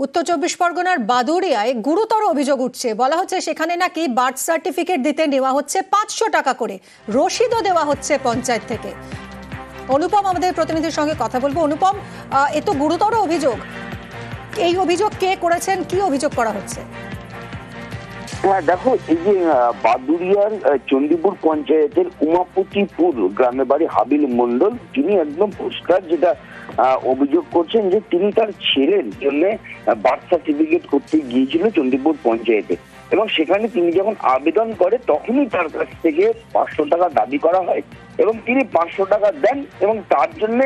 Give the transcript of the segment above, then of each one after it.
উত্তর চব্বিশ পরগনার বাদুড়িয়ায় গুরুতর অভিযোগ উঠছে। বলা হচ্ছে সেখানে নাকি বার্থ সার্টিফিকেট দিতে নেওয়া হচ্ছে 500 টাকা করে, রসিদও দেওয়া হচ্ছে পঞ্চায়েত থেকে। অনুপম আমাদের প্রতিনিধির সঙ্গে কথা বলবো। অনুপম, এ তো গুরুতর অভিযোগ, এই অভিযোগ কে করেছেন, কি অভিযোগ করা হচ্ছে? হ্যাঁ দেখো, এই যে বাদুড়িয়ার চণ্ডীপুর পঞ্চায়েতের উমাপতিপুর গ্রামে বাড়ি হাবিল মন্ডল, তিনি একদম পরিষ্কার যেটা অভিযোগ করছেন যে তিনি তার ছেলের জন্য বার্থ সার্টিফিকেট করতে গিয়েছিল চণ্ডীপুর পঞ্চায়েতে, এবং সেখানে তিনি যখন আবেদন করে তখনই তার কাছ থেকে 500 টাকা দাবি করা হয় এবং তিনি 500 টাকা দেন এবং তার জন্য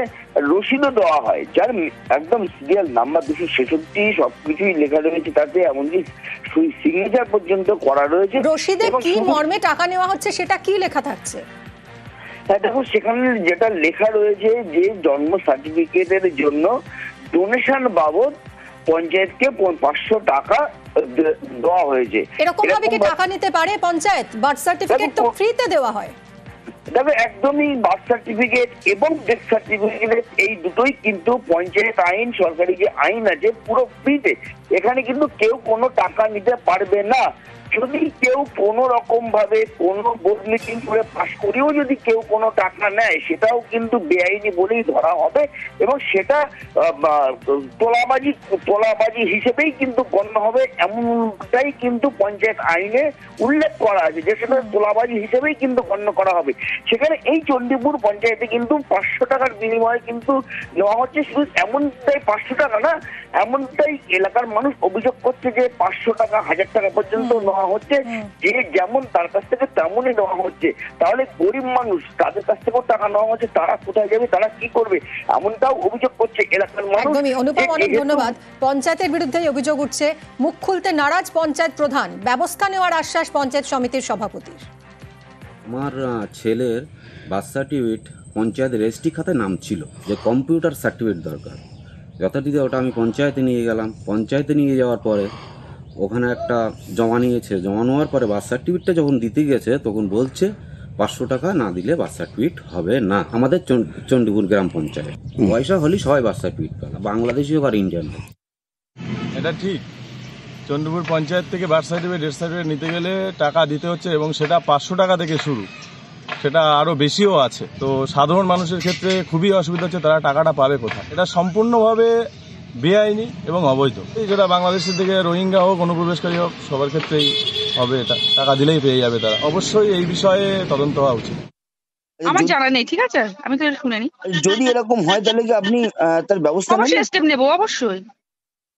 রসিদও দেওয়া হয়, যার একদম সিরিয়াল নাম্বার 266 সবকিছুই লেখা রয়েছে তাতে, এমনকি সিগনেচার পর্যন্ত করা রয়েছে। রসিদে কি মর্মে টাকা নেওয়া হচ্ছে সেটা কি লেখা থাকছে? হ্যাঁ দেখো, সেখানে যেটা লেখা রয়েছে যে জন্ম সার্টিফিকেটের জন্য ডোনেশন বাবদ পঞ্চায়েতকে 500 টাকা দেওয়া হয়েছে। এরকম ভাবে কি টাকা নিতে পারে পঞ্চায়েত? বার্থ সার্টিফিকেট তো ফ্রিতে দেওয়া হয়। তবে একদমই বার্থ সার্টিফিকেট এবং ডেথ সার্টিফিকেট এই দুটোই কিন্তু পঞ্চায়েত আইন, সরকারি যে আইন আছে, পুরো ফ্রিতে। এখানে কিন্তু কেউ কোনো টাকা নিতে পারবে না। যদি কেউ কোনো রকম ভাবে কোনো বোর্ড মিটিং করে পাশ করেও যদি কেউ কোনো টাকা নেয়, সেটাও কিন্তু বেআইনি বলেই ধরা হবে এবং সেটা তোলাবাজি হিসেবেই কিন্তু গণ্য হবে, এমনটাই কিন্তু পঞ্চায়েত আইনে উল্লেখ করা আছে যে সেটা তোলাবাজি হিসেবেই কিন্তু গণ্য করা হবে। সেখানে এই চণ্ডীপুর পঞ্চায়েতে কিন্তু 500 টাকার বিনিময়ে কিন্তু নেওয়া হচ্ছে। শুধু এমনটাই 500 টাকা না, এমনটাই এলাকার মানুষ অভিযোগ করছে যে 500 টাকা 1000 টাকা পর্যন্ত নেওয়া হচ্ছে, যে যেমন তার কাছ থেকে তেমনই নেওয়া হচ্ছে। তাহলে গরিব মানুষ, তাদের কাছ থেকেও টাকা নেওয়া হচ্ছে, তারা কোথায় যাবে, তারা কি করবে, এমনটাও অভিযোগ করছে এলাকার মানুষ। একদমই অনুপম, অনেক ধন্যবাদ। পঞ্চায়েতের বিরুদ্ধে অভিযোগ উঠছে, মুখ খুলতে নারাজ পঞ্চায়েত প্রধান, ব্যবস্থা নেওয়ার আশ্বাস পঞ্চায়েত সমিতির সভাপতির। আমার ছেলের বার্থ সার্টিফিকেট পঞ্চায়েত রেজিস্ট্রি খাতায় নাম ছিল, যে কম্পিউটার সার্টিফিকেট দরকার। যথারীতি ওটা আমি পঞ্চায়েতে নিয়ে গেলাম। পঞ্চায়েতে নিয়ে যাওয়ার পরে ওখানে একটা জমা নিয়েছে। জমা নেওয়ার পরে বার্থ সার্টিফিকেটটা যখন দিতে গেছে তখন বলছে 500 টাকা না দিলে বার্থ সার্টিফিকেট হবে না। আমাদের চণ্ডীপুর গ্রাম পঞ্চায়েত পয়সা হলেই সবাই বার্থ সার্টিফিকেট পাবে, বাংলাদেশি হোক আর ইন্ডিয়ান হোক। এটা ঠিক, চণ্ডীপুর পঞ্চায়েত থেকে বার্থ সার্টিফিকেট, ডেথ সার্টিফিকেট নিতে গেলে টাকা দিতে হচ্ছে এবং সেটা 500 টাকা থেকে শুরু, সেটা আরও বেশিও আছে। তো সাধারণ মানুষের ক্ষেত্রে খুবই অসুবিধা হচ্ছে, তারা টাকাটা পাবে কোথায়? এটা সম্পূর্ণভাবে বেআইনি এবং অবৈধ। যেটা বাংলাদেশের থেকে রোহিঙ্গা হোক, অনুপ্রবেশকারী হোক, সবার ক্ষেত্রেই হবে এটা। টাকা দিলেই পেয়ে যাবে তারা। অবশ্যই এই বিষয়ে তদন্ত হওয়া উচিত। আমার জানা নেই, ঠিক আছে, আমি তো শুনিনি। যদি এরকম হয় তাহলে কি আপনি তার ব্যবস্থা অবশ্যই স্টেপ নেব, অবশ্যই।